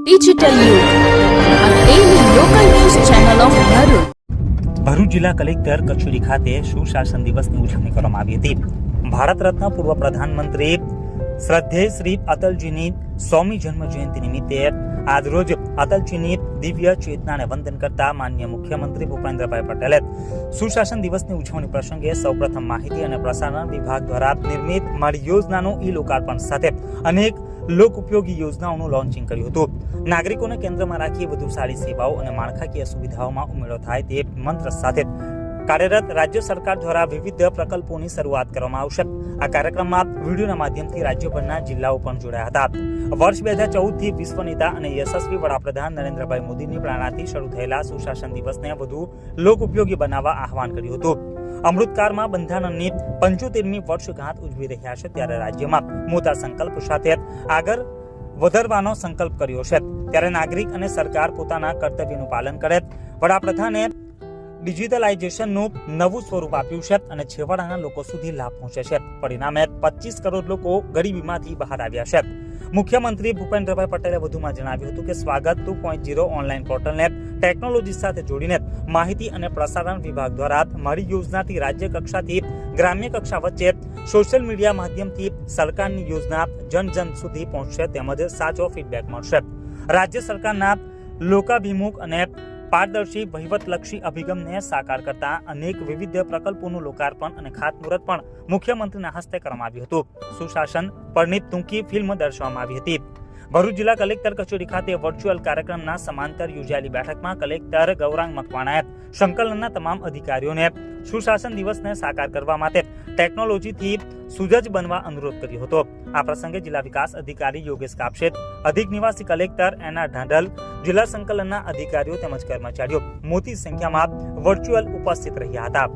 Digital યુગ આ daily local news channel of Bharuch. Bharuch જિલ્લા કલેક્ટર કચેરી ખાતે સુશાસન દિવસની ઉજવણી કરવામાં આવી હતી. ભારત રત્ન પૂર્વ પ્રધાનમંત્રી શ્રદ્ધેય શ્રી અટલજીની 100મી જન્મ જયંતિ નિમિત્તે આજરોજ અટલજીની દિવ્ય ચેતનાને વંદન કરતા માનનીય મુખ્યમંત્રી ભૂપેન્દ્રભાઈ પટેલે સુશાસન દિવસની ઉજવણી પ્રસંગે સૌપ્રથમ માહિતી અને પ્રસારણ વિભાગ દ્વારા નિર્મિત મારી યોજનાનું લોકાર્પણ સાથે અનેક લોક ઉપયોગી યોજનાઓનું લોન્ચિંગ કર્યું હતું. નાગરિકોને કેન્દ્રમાં રાખી વધુ સારી સેવાઓ અને માળખાકીય સુવિધાઓમાં ઉમેરો થાય તે મંત્ર સાથે કાર્યરત રાજ્ય સરકાર દ્વારા વિવિધ પ્રકલ્પોની શરૂઆત કરવામાં આવશે. આ કાર્યક્રમમાં વિડીયોના માધ્યમથી રાજ્યભરના જિલ્લાઓ પણ જોડાયા હતા. વર્ષ 2014થી વિશ્વ નેતા અને યશસ્વી વડાપ્રધાન નરેન્દ્રભાઈ મોદીની પ્રેરણાથી શરૂ થયેલા સુશાસન દિવસને વધુ લોક ઉપયોગી બનાવવા આહવાન કર્યું હતું. અમૃતકાળમાં બંધારણની 75મી વર્ષગાંઠ ઉજવી રહ્યા છે ત્યારે રાજ્યમાં મોટા સંકલ્પ સાથે આગળ વધારવાનો સંકલ્પ કર્યો છે. ત્યારે નાગરિક અને સરકાર પોતાના કર્તવ્યનું પાલન કરે. વડાપ્રધાને ડિજિટલાઇઝેશનનું નવું સ્વરૂપ આપ્યું છે અને છેવાડાના લોકો સુધી લાભ પહોંચે છે. પરિણામે 25 કરોડ લોકો ગરીબીમાંથી બહાર આવ્યા છે. મુખ્યમંત્રી ભૂપેન્દ્રભાઈ પટેલે વધુમાં જણાવ્યું હતું કે સ્વાગત 2.0 ઓનલાઈન પોર્ટલને ટેકનોલોજી સાથે જોડીને માહિતી અને પ્રસારણ વિભાગ દ્વારા મારી યોજનાથી રાજ્ય કક્ષાથી ગ્રામ્ય કક્ષા વચ્ચે સોશિયલ મીડિયા માધ્યમથી સરકારની યોજના જન જન સુધી પહોંચશે તેમજ સાચો ફીડબેક મળશે. રાજ્ય સરકારના લોકાભિમુખ અને પારદર્શી વહીવટલક્ષી અભિગમને સાકાર કરતા અનેક વિવિધ પ્રકલ્પોનું લોકાર્પણ અને ખાતમુહૂર્ત પણ મુખ્યમંત્રીના હસ્તે કરવામાં આવ્યું હતું. સુશાસન પરની ટૂંકી ફિલ્મ દર્શાવવામાં આવી હતી. ભરૂચ જિલ્લા કલેક્ટર કચેરી ખાતે વર્ચ્યુઅલ કાર્યક્રમના સમાંતર યોજાયેલી બેઠકમાં કલેક્ટર ગૌરાંગ મકવાણાએ સંકલનના તમામ અધિકારીઓને સુશાસન દિવસને સાકાર કરવા માટે ટેકનોલોજીથી સુસજ્જ બનવા અનુરોધ કર્યો હતો. આ પ્રસંગે જિલ્લા વિકાસ અધિકારી યોગેશ કાપશેત, અધિક નિવાસી કલેક્ટર એના ઢાંઢલ, જિલ્લા સંકલનના અધિકારીઓ તેમજ કર્મચારીઓ મોટી સંખ્યામાં વર્ચ્યુઅલ ઉપસ્થિત રહ્યા હતા.